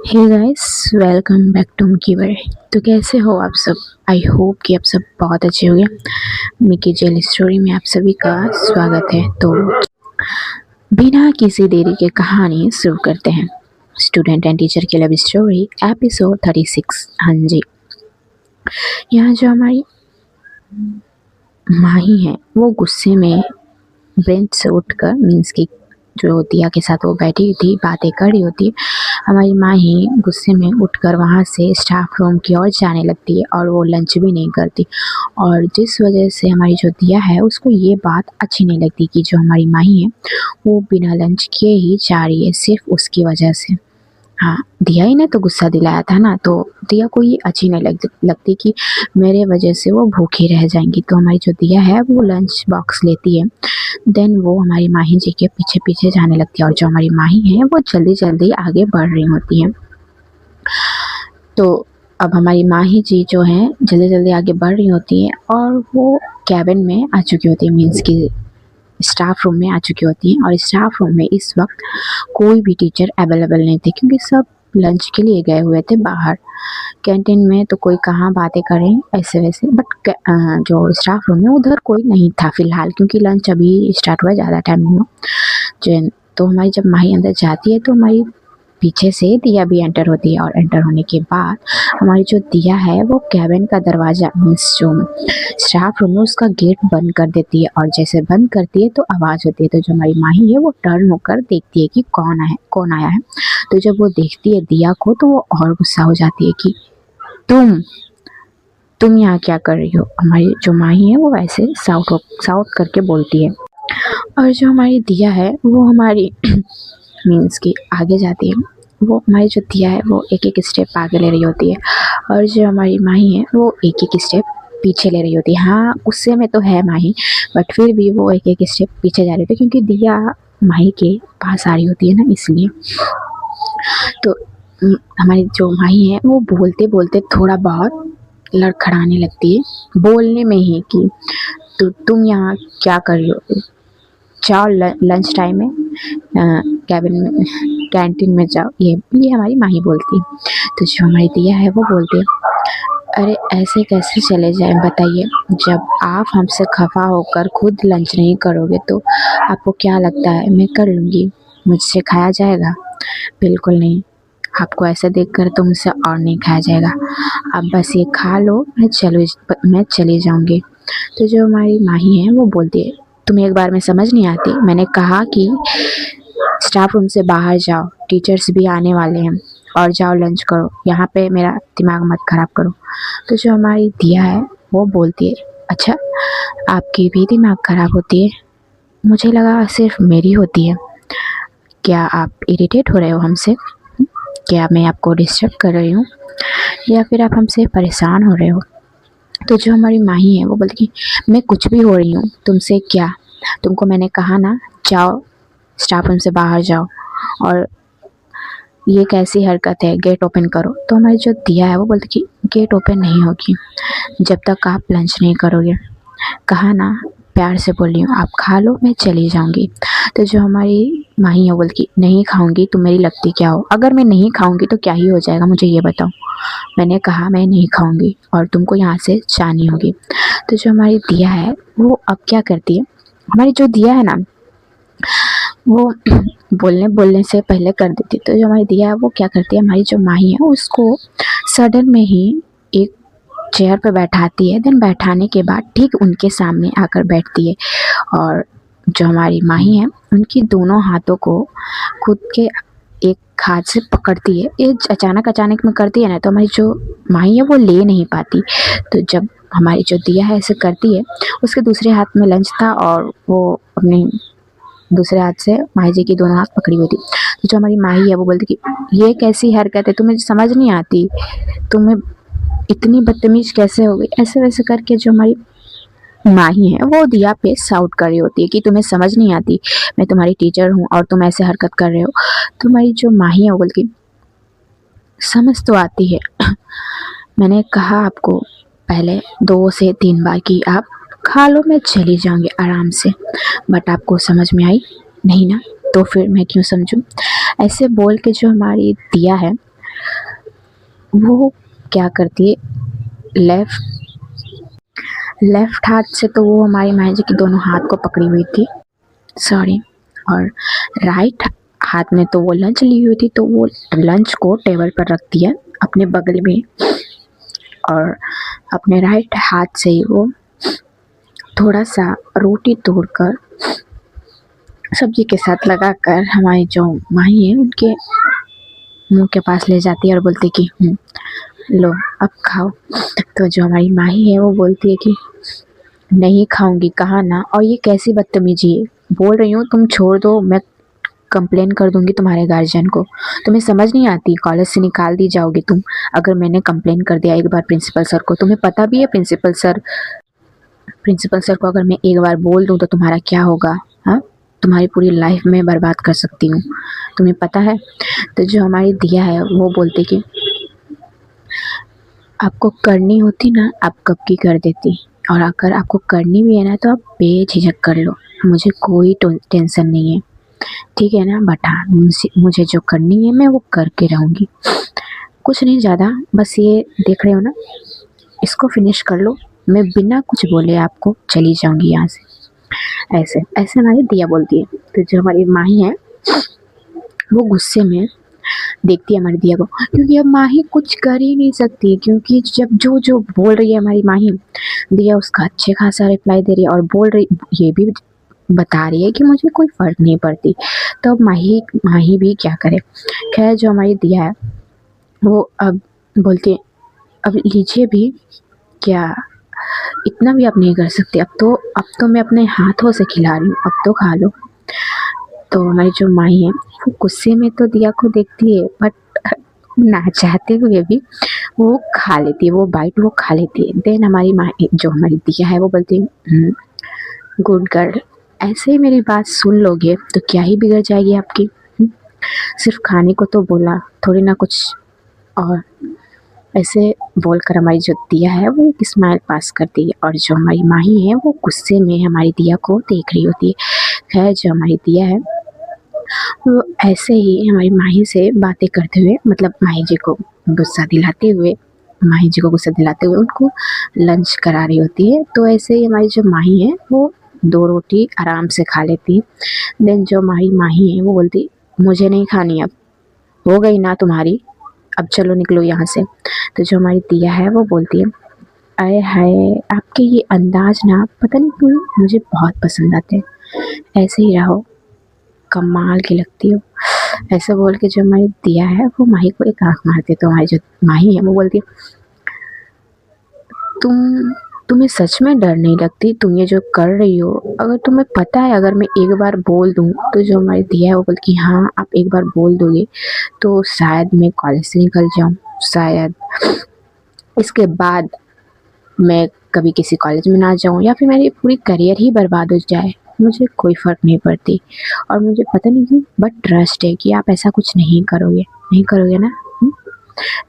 Hey guys, welcome back to Giver. तो कैसे हो आप सब? आई होप कि आप सब बहुत अच्छे होंगे। मिकी जेल स्टोरी में आप सभी का स्वागत है। तो बिना किसी देरी के कहानी शुरू करते हैं। स्टूडेंट एंड टीचर की लव स्टोरी एपिसोड 36। हाँ जी, यहाँ जो हमारी माही है वो गुस्से में बेंच से उठकर मीन्स की जो दिया के साथ वो बैठी थी बातें कर रही होती। हमारी माँ ही गुस्से में उठकर वहाँ से स्टाफ रूम की ओर जाने लगती है और वो लंच भी नहीं करती। और जिस वजह से हमारी जो दिया है उसको ये बात अच्छी नहीं लगती कि जो हमारी माँ ही है वो बिना लंच किए ही जा रही है, सिर्फ उसकी वजह से। हाँ, दिया ही ने तो गुस्सा दिलाया था ना, तो दिया को ये अच्छी नहीं लगती कि मेरे वजह से वो भूखी रह जाएंगी। तो हमारी जो दिया है वो लंच बॉक्स लेती है, देन वो हमारी माही जी के पीछे पीछे जाने लगती है। और जो हमारी माही है वो जल्दी जल्दी आगे बढ़ रही होती है। तो अब हमारी माही जी जो है जल्दी जल्दी आगे बढ़ रही होती है और वो कैबिन में आ चुकी होती है, मीन्स की स्टाफ रूम में आ चुकी होती हैं। और स्टाफ रूम में इस वक्त कोई भी टीचर अवेलेबल नहीं थे क्योंकि सब लंच के लिए गए हुए थे बाहर। कैंटीन में तो कोई कहाँ बातें करें ऐसे वैसे, बट जो स्टाफ रूम है उधर कोई नहीं था फिलहाल, क्योंकि लंच अभी स्टार्ट हुआ, ज़्यादा टाइम नहीं हुआ। तो हमारी जब माही अंदर जाती है तो हमारी पीछे से दिया भी एंटर होती है। और एंटर होने के बाद हमारी जो दिया है वो कैबिन का दरवाज़ा मीन्स जो स्टाफ रूम है उसका गेट बंद कर देती है। और जैसे बंद करती है तो आवाज़ होती है। तो जो हमारी माही है वो टर्न होकर देखती है कि कौन आया है। तो जब वो देखती है दिया को तो वो और गुस्सा हो जाती है कि तुम यहाँ क्या कर रही हो। हमारी जो माही है वो वैसे साउट करके बोलती है। और जो हमारी दिया है वो हमारी मीन्स की आगे जाती है। वो हमारी जो दिया है वो एक एक स्टेप आगे ले रही होती है और जो हमारी माही है वो एक एक स्टेप पीछे ले रही होती है। हाँ, गुस्से में तो है माही, बट फिर भी वो एक एक स्टेप पीछे जा रही होती है क्योंकि दिया माही के पास आ रही होती है ना, इसलिए। तो हमारी जो माही है वो बोलते बोलते थोड़ा बहुत लड़खड़ाने लगती है, बोलने में ही कि तो तुम यहाँ क्या कर रही हो, जाओ लंच टाइम में कैबिन में कैंटीन में जाओ। ये हमारी माही बोलती है। तो जो हमारी दिया है वो बोलती है, अरे ऐसे कैसे चले जाएं बताइए, जब आप हमसे खफा होकर खुद लंच नहीं करोगे तो आपको क्या लगता है मैं कर लूँगी, मुझसे खाया जाएगा? बिल्कुल नहीं, आपको ऐसा देखकर तो मुझसे और नहीं खाया जाएगा। आप बस ये खा लो, मैं चली जाऊँगी। तो जो हमारी माही है वो बोलती है, तुम्हें एक बार में समझ नहीं आती, मैंने कहा कि स्टाफ रूम से बाहर जाओ, टीचर्स भी आने वाले हैं, और जाओ लंच करो, यहाँ पे मेरा दिमाग मत खराब करो। तो जो हमारी दिया है वो बोलती है, अच्छा आपकी भी दिमाग खराब होती है? मुझे लगा सिर्फ मेरी होती है। क्या आप इरिटेट हो रहे हो हमसे? क्या मैं आपको डिस्टर्ब कर रही हूँ या फिर आप हमसे परेशान हो रहे हो? तो जो हमारी माही है वो बोलती कि मैं कुछ भी हो रही हूँ, तुमसे क्या? तुमको मैंने कहा ना, जाओ स्टाफ रूम से बाहर जाओ, और ये कैसी हरकत है, गेट ओपन करो। तो हमारी जो दिया है वो बोलती कि गेट ओपन नहीं होगी जब तक आप लंच नहीं करोगे। कहा ना, प्यार से बोल रही हूँ, आप खा लो, मैं चली जाऊँगी। तो जो हमारी माही है बोलती नहीं खाऊंगी, तुम मेरी लगती क्या हो? अगर मैं नहीं खाऊंगी तो क्या ही हो जाएगा, मुझे ये बताओ। मैंने कहा मैं नहीं खाऊंगी और तुमको यहाँ से जानी होगी। तो जो हमारी दिया है वो अब क्या करती है, हमारी जो दिया है ना वो बोलने बोलने से पहले कर देती। तो जो हमारी दिया है वो क्या करती है, हमारी जो माही है उसको सडन में ही एक चेयर पे बैठाती है। देन बैठाने के बाद ठीक उनके सामने आकर बैठती है और जो हमारी माही है उनकी दोनों हाथों को खुद के एक हाथ से पकड़ती है। ये अचानक में करती है ना, तो हमारी जो माही है वो ले नहीं पाती। तो जब हमारी जो दिया है ऐसे करती है, उसके दूसरे हाथ में लंच था और वो अपने दूसरे हाथ से माही जी की दोनों हाथ पकड़ी हुई थी। तो जो हमारी माही है वो बोलती कि ये कैसी हरकत है, तुम्हें समझ नहीं आती, तुम्हें इतनी बदतमीज कैसे हो गई? ऐसे वैसे करके जो हमारी माही है वो दिया पे साउट कर रही होती है कि तुम्हें समझ नहीं आती, मैं तुम्हारी टीचर हूँ और तुम ऐसे हरकत कर रहे हो। तुम्हारी जो माही है वो बोलती समझ तो आती है, मैंने कहा आपको पहले 2 से 3 बार कि आप खा लो, मैं चली जाऊंगी आराम से, बट आपको समझ में आई नहीं ना, तो फिर मैं क्यों समझूं? ऐसे बोल के जो हमारी दिया है वो क्या करती है, लेफ्ट हाथ से तो वो हमारी माँ जी की दोनों हाथ को पकड़ी हुई थी, सॉरी, और राइट हाथ में तो वो लंच ली हुई थी, तो वो लंच को टेबल पर रख दिया अपने बगल में, और अपने राइट हाथ से ही वो थोड़ा सा रोटी तोड़कर सब्जी के साथ लगाकर हमारी जो माही है उनके मुंह के पास ले जाती है और बोलती कि लो अब खाओ। तो जो हमारी माही है वो बोलती है कि नहीं खाऊंगी, कहा ना, और ये कैसी बदतमीजी है, बोल रही हूँ तुम छोड़ दो, मैं कंप्लेन कर दूंगी तुम्हारे गार्जियन को। तुम्हें समझ नहीं आती, कॉलेज से निकाल दी जाओगी तुम अगर मैंने कंप्लेन कर दिया एक बार प्रिंसिपल सर को। तुम्हें पता भी है प्रिंसिपल सर को अगर मैं एक बार बोल दूं तो तुम्हारा क्या होगा, हाँ, तुम्हारी पूरी लाइफ में बर्बाद कर सकती हूँ, तुम्हें पता है। तो जो हमारी दिया है वो बोलती कि आपको करनी होती ना आप कब की कर देती, और अगर आपको करनी भी है ना तो आप बेझिझक कर लो, मुझे कोई टेंशन नहीं है, ठीक है ना। बट हाँ, मुझे जो करनी है मैं वो करके रहूँगी, कुछ नहीं ज़्यादा, बस ये देख रहे हो ना, इसको फिनिश कर लो, मैं बिना कुछ बोले आपको चली जाऊँगी यहाँ से। ऐसे ऐसे हमारी दिया बोलती है। तो जो हमारी माही है वो गुस्से में देखती है हमारी दिया को, क्योंकि अब माही कुछ कर ही नहीं सकती, क्योंकि जब जो जो बोल रही है हमारी माही, दिया उसका अच्छे खासा रिप्लाई दे रही है और बोल रही, ये भी बता रही है कि मुझे कोई फ़र्क नहीं पड़ती। तो अब माही भी क्या करे। खैर जो हमारी दिया है वो अब बोलती है अब लीजिए भी, क्या इतना भी आप नहीं कर सकते, अब तो मैं अपने हाथों से खिला रही हूँ, अब तो खा लो। तो हमारी जो माई है वो गुस्से में तो दिया को देखती है, बट ना चाहते हुए भी वो खा लेती है, वो बाइट वो खा लेती है। देन हमारी माँ जो हमारी दिया है वो बोलती है गुड गर्ल, ऐसे ही मेरी बात सुन लोगे तो क्या ही बिगड़ जाएगी आपकी, सिर्फ खाने को तो बोला, थोड़ी ना कुछ और। ऐसे बोलकर हमारी जो दिया है वो एक स्माइल पास करती है, और जो हमारी माही है वो गुस्से में हमारी दिया को देख रही होती है। खैर जो हमारी दिया है वो ऐसे ही हमारी माही से बातें करते हुए, मतलब माही जी को गुस्सा दिलाते हुए उनको लंच करा रही होती है। तो ऐसे ही हमारी जो माही है वो 2 रोटी आराम से खा लेती है। देन जो हमारी माही है वो बोलती मुझे नहीं खानी, अब हो गई ना तुम्हारी, अब चलो निकलो यहाँ से। तो जो हमारी दिया है वो बोलती है अरे हाय, आपके ये अंदाज ना पता नहीं क्यों मुझे बहुत पसंद आते हैं, ऐसे ही रहो, कमाल की लगती हो। ऐसे बोल के जो हमारी दिया है वो माही को एक आँख मारती है। तो हमारी जो माही है वो बोलती है तुम्हें सच में डर नहीं लगती, तुम ये जो कर रही हो, अगर तुम्हें पता है अगर मैं एक बार बोल दूँ, तो जो हमारी दिया है वो बोलती हाँ आप एक बार बोल दोगे तो शायद मैं कॉलेज से निकल जाऊँ, शायद इसके बाद मैं कभी किसी कॉलेज में ना जाऊँ, या फिर मेरी पूरी करियर ही बर्बाद हो जाए, मुझे कोई फ़र्क नहीं पड़ती। और मुझे पता नहीं क्यों बट ट्रस्ट है कि आप ऐसा कुछ नहीं करोगे ना।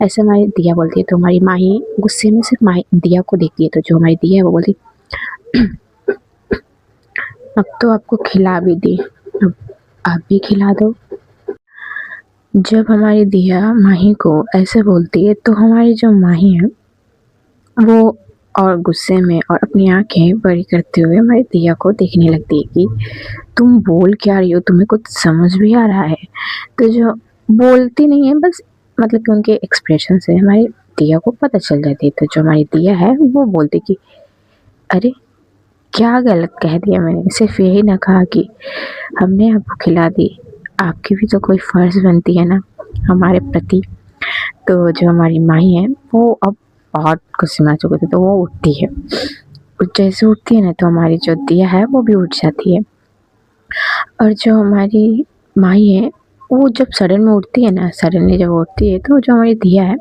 ऐसे हमारी दिया बोलती है। तो हमारी माही गुस्से में सिर्फ दिया को देखती है। तो जो हमारी दिया है वो बोलती अब तो आपको खिला भी दी, अब आप भी खिला दो। जब हमारी दिया माही को ऐसे बोलती है तो हमारी जो माही है वो और गुस्से में और अपनी आंखें बड़ी करते हुए हमारी दिया को देखने लगती है कि तुम बोल क्या रही हो, तुम्हें कुछ समझ भी आ रहा है। तो जो बोलती नहीं है, बस मतलब कि उनके एक्सप्रेशन से हमारी दिया को पता चल जाती है। तो जो हमारी दिया है वो बोलती कि अरे क्या गलत कह दिया मैंने, सिर्फ यही ना कहा कि हमने आपको खिला दी, आपकी भी तो कोई फ़र्ज़ बनती है ना हमारे प्रति। तो जो हमारी माही है वो अब बहुत गुस्से में आ चुके थे, तो वो उठती है, जैसे उठती है ना तो हमारी जो दिया है वो भी उठ जाती है। और जो हमारी माही है वो जब सडन में उठती है ना, सडनली जब उठती है तो जो हमारी दिया है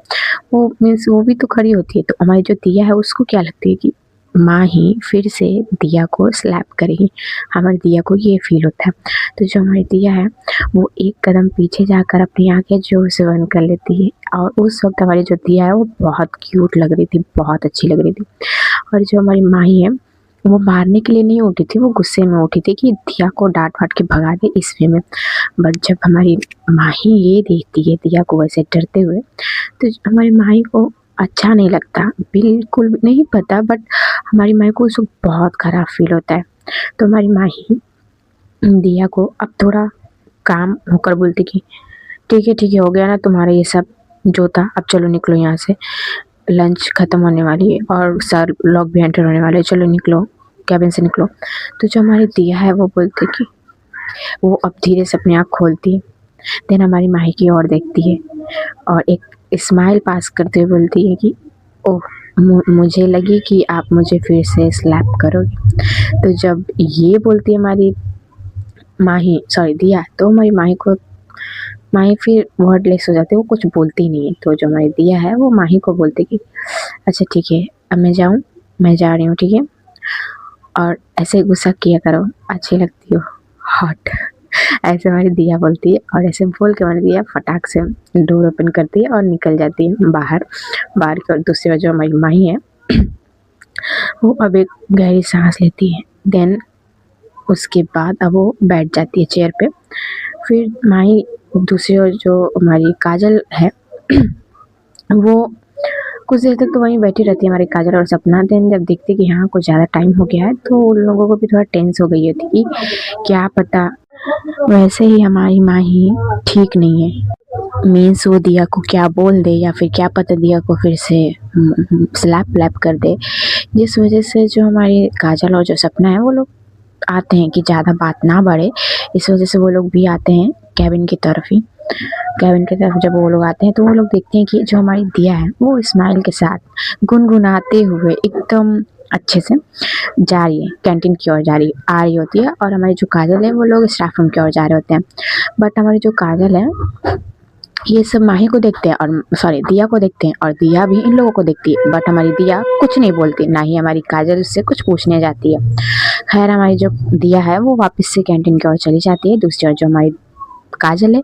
वो मीन्स वो भी तो खड़ी होती है। तो हमारी जो दिया है उसको क्या लगती है कि माँ ही फिर से दिया को स्लैप करेगी, हमारी दिया को ये फील होता है। तो जो हमारी दिया है वो एक कदम पीछे जाकर अपनी आंखें जोर से बंद कर लेती है, और उस वक्त हमारी जो दिया है वो बहुत क्यूट लग रही थी, बहुत अच्छी लग रही थी। और जो हमारी माही है वो मारने के लिए नहीं उठी थी, वो गुस्से में उठी थी कि दिया को डाँट-वाट के भगा दे इस वे में। बट जब हमारी माही ये देखती है दिया को वैसे डरते हुए, तो हमारी माही को अच्छा नहीं लगता, बिल्कुल भी नहीं पता, बट हमारी माही को उस वक़्त बहुत ख़राब फ़ील होता है। तो हमारी माही दिया को अब थोड़ा काम होकर बोलती कि ठीक है, हो गया ना तुम्हारा ये सब जो था, अब चलो निकलो यहाँ से। लंच ख़त्म होने वाली है और सर लोग भी एंटर होने वाले हैं, चलो निकलो, केबिन से निकलो। तो जो हमारी दिया है वो बोलती कि वो अब धीरे से अपनी आँख खोलती है, देन हमारी माही की ओर देखती है और एक स्माइल पास करते हुए बोलती है कि ओह! मुझे लगी कि आप मुझे फिर से स्लैप करोगे। तो जब ये बोलती है हमारी माही सॉरी दिया, तो हमारी माही फिर वर्डलेस हो जाती है, वो कुछ बोलती नहीं है। तो जो हमारी दिया है वो माही को बोलती कि अच्छा ठीक है, अब मैं जाऊँ? मैं जा रही हूँ, ठीक है? और ऐसे गुस्सा किया करो, अच्छी लगती हो, हॉट। ऐसे हमारी दिया बोलती है और ऐसे बोल के हमारी दिया फटाक से डोर ओपन करती है और निकल जाती है बाहर। बाहर की ओर दूसरी ओर जो हमारी माही है वो अब एक गहरी साँस लेती है। देन उसके बाद अब वो बैठ जाती है चेयर पे। फिर माही दूसरी ओर जो हमारी काजल है वो कुछ देर तक तो वहीं बैठी रहती है हमारी काजल और सपना। देन जब देखती कि हाँ कुछ ज़्यादा टाइम हो गया है तो उन लोगों को भी थोड़ा टेंस हो गई होती कि क्या पता वैसे ही हमारी माही ठीक नहीं है, मीन्स वो दिया को क्या बोल दे या फिर क्या पता दिया को फिर से स्लैप व्लैप कर दे, जिस वजह से जो हमारी काजल और जो सपना है वो लोग आते हैं कि ज़्यादा बात ना बढ़े। इस वजह से वो लोग भी आते हैं केबिन की तरफ ही। केबिन की तरफ जब वो लोग आते हैं तो वो लोग देखते हैं कि जो हमारी दिया है वो स्माइल के साथ गुनगुनाते हुए एकदम अच्छे से जा रही है, कैंटीन की ओर आ रही होती है और हमारी जो काजल है वो लोग स्टाफ रूम की ओर जा रहे होते हैं। बट हमारी जो काजल है ये सब माही को देखते हैं और सॉरी दिया को देखते हैं और दिया भी इन लोगों को देखती है, बट हमारी दिया कुछ नहीं बोलती, ना ही हमारी काजल उससे कुछ पूछने जाती है। खैर हमारी जो दिया है वो वापस से कैंटीन की ओर चली जाती है। दूसरी ओर जो हमारी काजल है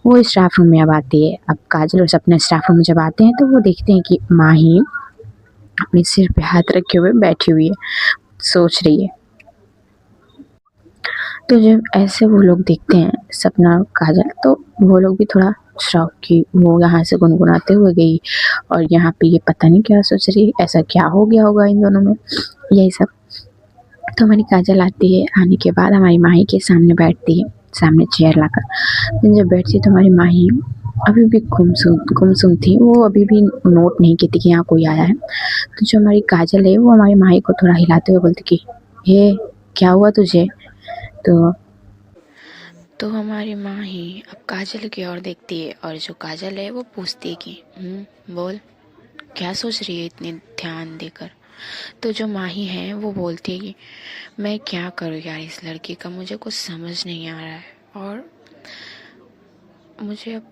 वो स्टाफ रूम में अब आती है। अब काजल और सपना स्टाफ रूम में जब आते हैं तो वो देखते हैं कि माही अपने सिर पे हाथ रखे हुए बैठी हुई है, सोच रही है। तो जब ऐसे वो लोग देखते हैं सपना और काजल तो वो लोग भी थोड़ा शॉक कि वो यहाँ से गुनगुनाते हुए गई और यहाँ पे ये पता नहीं क्या सोच रही है, ऐसा क्या हो गया होगा इन दोनों में, यही सब। तो हमारी काजल आती है, आने के बाद हमारी माही के सामने बैठती है, सामने चेयर लाकर। जब बैठती है तो हमारी माही अभी भी गुमसुम थी, वो अभी भी नोट नहीं की थी कि यहाँ कोई आया है। तो जो हमारी काजल है वो हमारी माही को थोड़ा हिलाते हुए बोलती कि ये क्या हुआ तुझे? तो हमारी माही अब काजल की ओर देखती है और जो काजल है वो पूछती है कि बोल क्या सोच रही है इतने ध्यान देकर। तो जो माही है वो बोलती है कि मैं क्या करूँ यार, इस लड़की का मुझे कुछ समझ नहीं आ रहा है और मुझे अब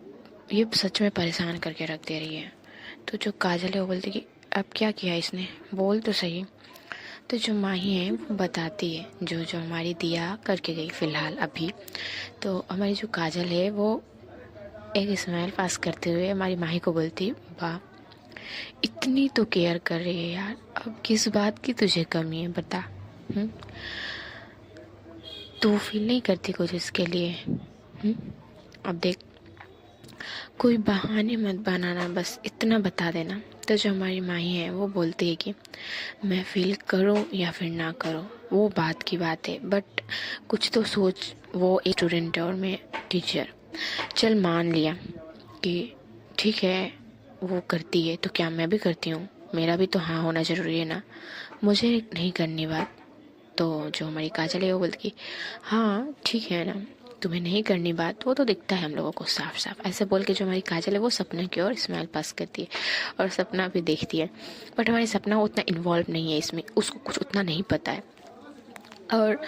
ये सच में परेशान करके रख दे रही है। तो जो काजल है वो बोलती है कि अब क्या किया इसने, बोल तो सही। तो जो माही है वो बताती है जो जो हमारी दिया करके गई फ़िलहाल अभी। तो हमारी जो काजल है वो एक स्माइल पास करते हुए हमारी माही को बोलती, वाह इतनी तो केयर कर रही है यार, अब किस बात की तुझे कमी है बता। तू फील नहीं करती कुछ इसके लिए? अब देख कोई बहाने मत बनाना, बस इतना बता देना। तो जो हमारी माही है वो बोलती है कि मैं फील करूं या फिर ना करूं वो बात की बात है, बट कुछ तो सोच, वो एक स्टूडेंट है और मैं टीचर। चल मान लिया कि ठीक है वो करती है तो क्या मैं भी करती हूँ, मेरा भी तो हाँ होना ज़रूरी है ना, मुझे नहीं करनी बात। तो जो हमारी काजल है वो बोलती कि हाँ ठीक है ना, तुम्हें नहीं करनी बात, वो तो दिखता है हम लोगों को साफ साफ। ऐसे बोल के जो हमारी काजल है वो सपना की ओर स्माइल पास करती है और सपना भी देखती है, बट हमारी सपना उतना इन्वॉल्व नहीं है इसमें, उसको कुछ उतना नहीं पता है। और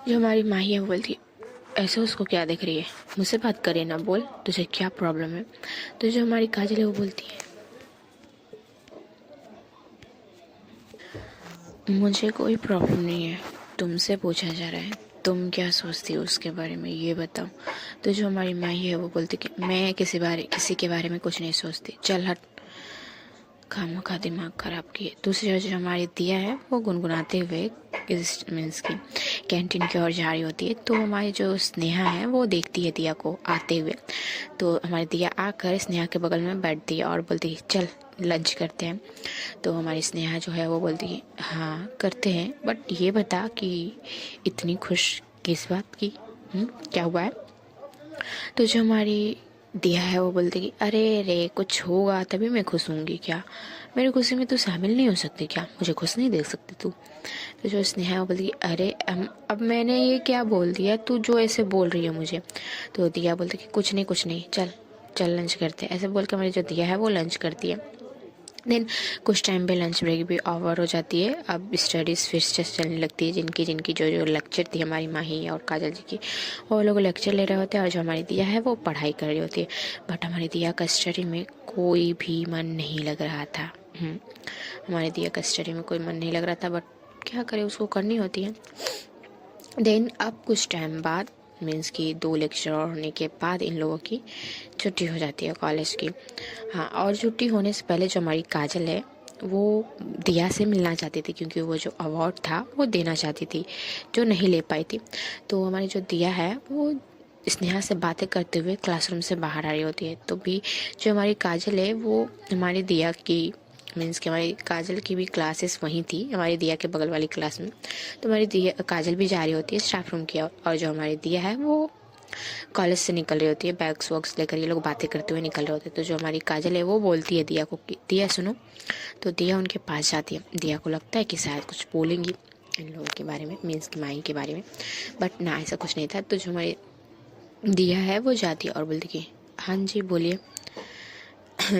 जो हमारी माही है वो बोलती है ऐसे उसको क्या देख रही है, मुझसे बात करे ना, बोल तुझे क्या प्रॉब्लम है। तो जो हमारी काजल है वो बोलती है मुझे कोई प्रॉब्लम नहीं है, तुमसे पूछा जा रहा है, तुम क्या सोचती हो उसके बारे में ये बताओ। तो जो हमारी माही है वो बोलती कि मैं किसी के बारे में कुछ नहीं सोचती, चल हट। खामखा दिमाग खराब किए। दूसरी ओर जो हमारी दिया है वो गुनगुनाते हुए इस मीन्स की कैंटीन की ओर जा रही होती है। तो हमारी जो स्नेहा है वो देखती है दिया को आते हुए। तो हमारी दिया आकर स्नेहा के बगल में बैठती है और बोलती है चल लंच करते हैं। तो हमारी स्नेहा जो है वो बोलती है हाँ करते हैं, बट ये बता कि इतनी खुश किस बात की, क्या हुआ है? तो जो हमारी दिया है वो बोलती कि अरे रे कुछ होगा तभी मैं खुश होंगी क्या? मेरी खुशी में तू शामिल नहीं हो सकती क्या? मुझे खुश नहीं देख सकती तू? तो जो स्नेहा है वो बोलती कि अरे अब मैंने ये क्या बोल दिया, तू जो ऐसे बोल रही है मुझे? तो दिया बोलती कि कुछ नहीं चल चल लंच करते हैं। ऐसे बोल के हमारी जो दिया है वो लंच करती है। देन कुछ टाइम पे लंच ब्रेक भी ओवर हो जाती है। अब स्टडीज़ फिर से चलने लगती है। जिनकी जिनकी जो जो लेक्चर थी हमारी माही और काजल जी की, वो लोग लेक्चर ले रहे होते हैं और जो हमारी दिया है वो पढ़ाई कर रही होती है। बट हमारी दिया का स्टडी में कोई भी मन नहीं लग रहा था। हमारी दिया का स्टडी में कोई मन नहीं लग रहा था, बट क्या करे, उसको करनी होती है। देन अब कुछ टाइम बाद मीन्स कि 2 लेक्चर होने के बाद इन लोगों की छुट्टी हो जाती है कॉलेज की। हाँ, और छुट्टी होने से पहले जो हमारी काजल है वो दिया से मिलना चाहती थी, क्योंकि वो जो अवार्ड था वो देना चाहती थी जो नहीं ले पाई थी। तो हमारी जो दिया है वो स्नेहा से बातें करते हुए क्लासरूम से बाहर आ रही होती है। तो भी जो हमारी काजल है वो हमारी दिया की मीन्स कि हमारी काजल की भी क्लासेस वहीं थी हमारी दिया के बगल वाली क्लास में। तो हमारी दिया काजल भी जा रही होती है स्टाफ रूम की ओर, और जो हमारी दिया है वो कॉलेज से निकल रही होती है। बैग्स वॉग्स लेकर ये लोग बातें करते हुए निकल रहे होते हैं। तो जो हमारी काजल है वो बोलती है दिया को कि दिया सुनो। तो दिया उनके पास जाती है। दिया को लगता है कि शायद कुछ बोलेंगी इन लोगों के बारे में, मीन्स की माई के बारे में, बट ना ऐसा कुछ नहीं था। तो जो हमारी दिया है वो जाती है और बोलती कि हाँ जी बोलिए।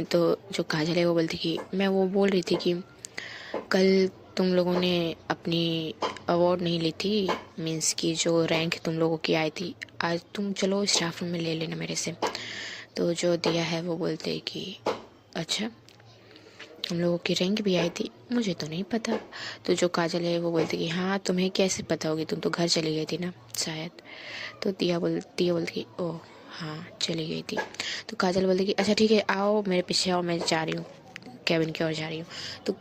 तो जो काजल है वो बोलती कि मैं वो बोल रही थी कि कल तुम लोगों ने अपनी अवार्ड नहीं ली थी, मीन्स की जो रैंक तुम लोगों की आई थी, आज तुम चलो स्टाफ रूम में ले लेना मेरे से। तो जो दिया है वो बोलते कि अच्छा हम लोगों की रैंक भी आई थी, मुझे तो नहीं पता। तो जो काजल है वो बोलती कि हाँ तुम्हें कैसे पता होगी, तुम तो घर चली गई थी ना शायद। तो दिया बोलती कि ओह हाँ चली गई थी। तो काजल बोलती कि अच्छा ठीक है आओ मेरे पीछे आओ, मैं जा रही हूँ कैबिन की ओर जा रही हूँ। तो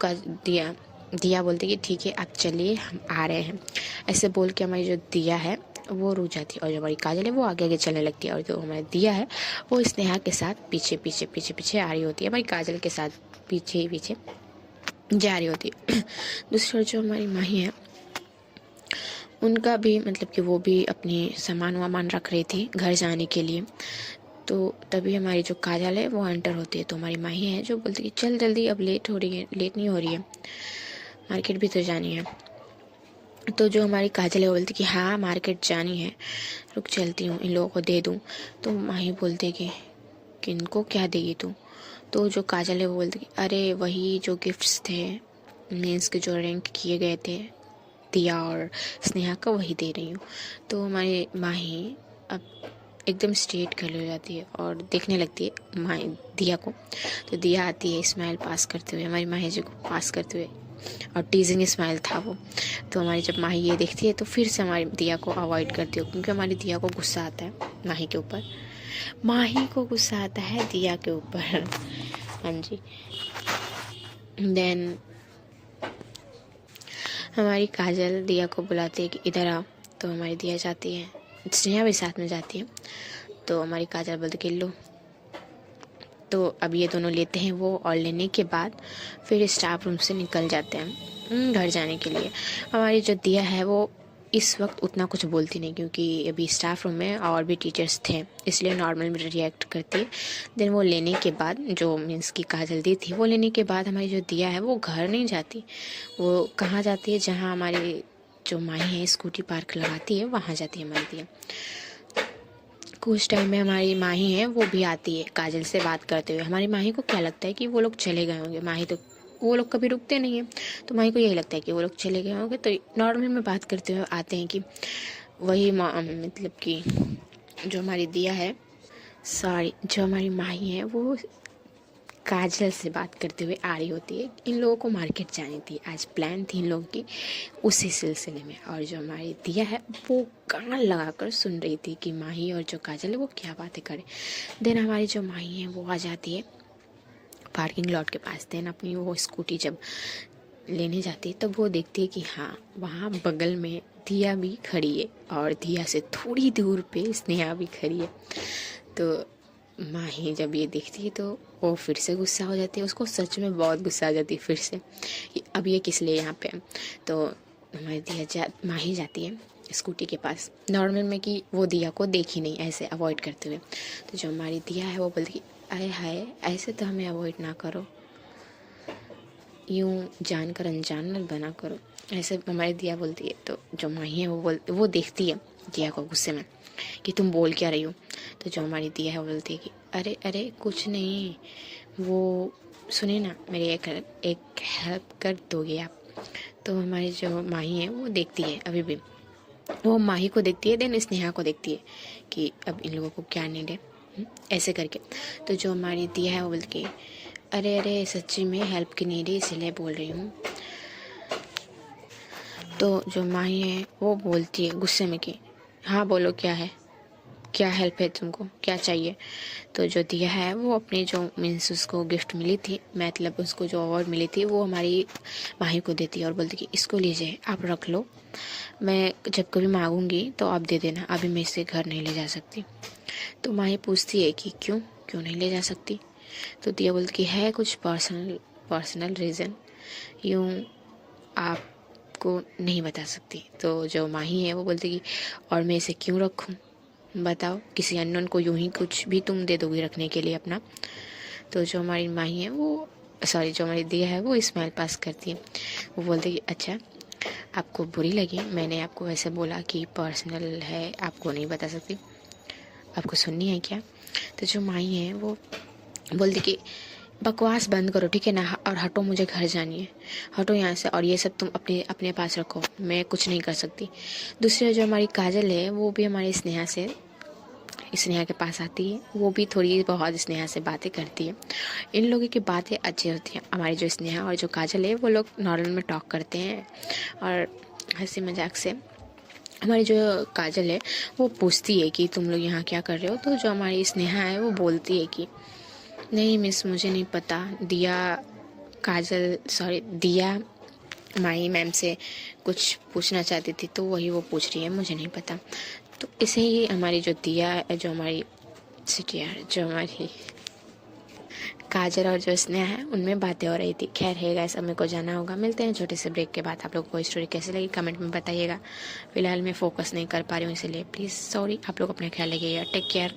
दिया बोलती कि ठीक है आप चलिए हम आ रहे हैं। ऐसे बोल के हमारी जो दिया है वो रुक जाती है और जो हमारी काजल है वो आगे आगे चलने लगती है, और जो हमारी दिया है वो स्नेहा के साथ पीछे पीछे पीछे पीछे आ रही होती है, हमारी काजल के साथ पीछे ही पीछे जा रही होती है। दूसरी ओर जो हमारी माही है उनका भी मतलब कि वो भी अपनी सामान वामान रख रही थी घर जाने के लिए। तो तभी हमारी जो काजल है वो एंटर होती है। तो हमारी माही है जो बोलती है कि चल जल्दी अब लेट हो रही है, लेट नहीं हो रही है, मार्केट भी तो जानी है। तो जो हमारी काजल है वो बोलती कि हाँ मार्केट जानी है, रुक चलती हूँ इन लोगों को दे दूँ। तो माही बोलती है कि किनको क्या देगी तू? तो जो काजल है वो बोलती कि अरे वही जो गिफ्ट्स थे मीन्स के जो रैंक किए गए थे दिया और स्नेहा का, वही दे रही हूँ। तो हमारी माही अब एकदम स्ट्रेट खड़ी हो जाती है और देखने लगती है माही दिया को। तो दिया आती है स्माइल पास करते हुए हमारी माही जी को पास करते हुए, और टीजिंग स्माइल था वो। तो हमारी जब माही ये देखती है तो फिर से हमारी दिया को अवॉइड करती हो, क्योंकि हमारी दिया को गुस्सा आता है माही के ऊपर, माही को गुस्सा आता है दिया के ऊपर। हाँ जी। देन हमारी काजल दिया को बुलाती है कि इधर आओ। तो हमारी दिया जाती है, स्नेहा भी साथ में जाती है। तो हमारी काजल बोलती कि लो। तो अब ये दोनों लेते हैं वो, और लेने के बाद फिर स्टाफ रूम से निकल जाते हैं घर जाने के लिए। हमारी जो दिया है वो इस वक्त उतना कुछ बोलती नहीं, क्योंकि अभी स्टाफ रूम में और भी टीचर्स थे, इसलिए नॉर्मल में रिएक्ट करती है। देन वो लेने के बाद जो मीन्स की काजल दी थी वो लेने के बाद हमारी जो दिया है वो घर नहीं जाती, वो कहाँ जाती है, जहाँ हमारी जो माही है स्कूटी पार्क लगाती है वहाँ जाती है हमारी दिया। कुछ टाइम में हमारी माही है वो भी आती है काजल से बात करते हुए। हमारी माही को क्या लगता है कि वो लोग चले गए होंगे, माही तो वो लोग कभी रुकते नहीं है, तो माही को यही लगता है कि वो लोग चले गए होंगे। तो नॉर्मल में बात करते हुए आते हैं कि वही मतलब कि जो हमारी दिया है सॉरी जो हमारी माही है वो काजल से बात करते हुए आ रही होती है। इन लोगों को मार्केट जानी थी, आज प्लान थी इन लोगों की उसी सिलसिले में, और जो हमारी दिया है वो कान लगाकर सुन रही थी कि माही और जो काजल है वो क्या बातें करें। देन हमारी जो माही है वो आ जाती है पार्किंग लॉट के पास। देन अपनी वो स्कूटी जब लेने जाती है तब वो देखती है कि हाँ वहाँ बगल में दिया भी खड़ी है और दिया से थोड़ी दूर पे स्नेहा भी खड़ी है। तो माही जब ये देखती है तो वो फिर से गुस्सा हो जाती है। उसको सच में बहुत गुस्सा आ जाती है फिर से कि अब ये किस लिए यहाँ पे है। तो हमारी माही जाती है स्कूटी के पास नॉर्मल में कि वो दिया को देखी नहीं, ऐसे अवॉइड करते हुए। तो जो हमारी दिया है वो बोलती है अरे हाय ऐसे तो हमें अवॉइड ना करो, यूं जानकर अनजान मत बना करो, ऐसे हमारी दिया बोलती है। तो जो माही है वो देखती है दिया को गुस्से में कि तुम बोल क्या रही हो। तो जो हमारी दिया है वो बोलती है कि अरे अरे कुछ नहीं, वो सुने ना मेरी एक हेल्प कर दोगे आप। तो हमारी जो माही है वो देखती है, अभी भी वो माही को देखती है, देन स्नेहा को देखती है कि अब इन लोगों को क्या नीड है, ऐसे करके। तो जो हमारी दिया है वो बोलती है अरे अरे सच्ची में हेल्प की नीड है इसीलिए बोल रही हूँ। तो जो माही है वो बोलती है गुस्से में कि हाँ बोलो क्या है, क्या हेल्प है तुमको, क्या चाहिए। तो जो दिया है वो अपने जो मीन्स उसको गिफ्ट मिली थी, मतलब उसको जो अवार्ड मिली थी वो हमारी माही को देती है और बोलती कि इसको लीजिए आप रख लो, मैं जब कभी मांगूंगी तो आप दे देना, अभी मैं इसे घर नहीं ले जा सकती। तो माही पूछती है कि क्यों क्यों नहीं ले जा सकती। तो दिया बोलती कि है कुछ पर्सनल रीज़न, यूँ आपको नहीं बता सकती। तो जो माही है वो बोलती कि और मैं इसे क्यों रखूँ, बताओ, किसी अननोन को यूं ही कुछ भी तुम दे दोगी रखने के लिए अपना। तो जो हमारी माही है वो जो हमारी दिया है वो स्माइल पास करती है। वो बोलती है कि अच्छा आपको बुरी लगी, मैंने आपको वैसे बोला कि पर्सनल है आपको नहीं बता सकती, आपको सुननी है क्या। तो जो माही है वो बोलती कि बकवास बंद करो ठीक है ना, और हटो, मुझे घर जानी है, हटो यहाँ से, और ये सब तुम अपने अपने पास रखो, मैं कुछ नहीं कर सकती। दूसरी जो हमारी काजल है वो भी हमारी स्नेहा के पास आती है, वो भी थोड़ी बहुत स्नेहा से बातें करती है। इन लोगों की बातें अच्छी होती हैं। हमारी जो स्नेहा और जो काजल है वो लोग नॉर्मल में टॉक करते हैं और हंसी मजाक से। हमारी जो काजल है वो पूछती है कि तुम लोग यहाँ क्या कर रहे हो। तो जो हमारी स्नेहा है वो बोलती है कि नहीं मिस मुझे नहीं पता, दिया माही मैम से कुछ पूछना चाहती थी तो वही वो पूछ रही है, मुझे नहीं पता। तो इसे ही हमारी जो दिया जो हमारी जो हमारी काजल और जो स्नेहा है उनमें बातें हो रही थी। खैर है गाइस, अब मेरे को जाना होगा, मिलते हैं छोटे से ब्रेक के बाद। आप लोगों को स्टोरी कैसी लगी कमेंट में बताइएगा। फिलहाल मैं फोकस नहीं कर पा रही हूँ इसलिए प्लीज़ सॉरी। आप लोग अपना ख्याल रखिएगा, टेक केयर।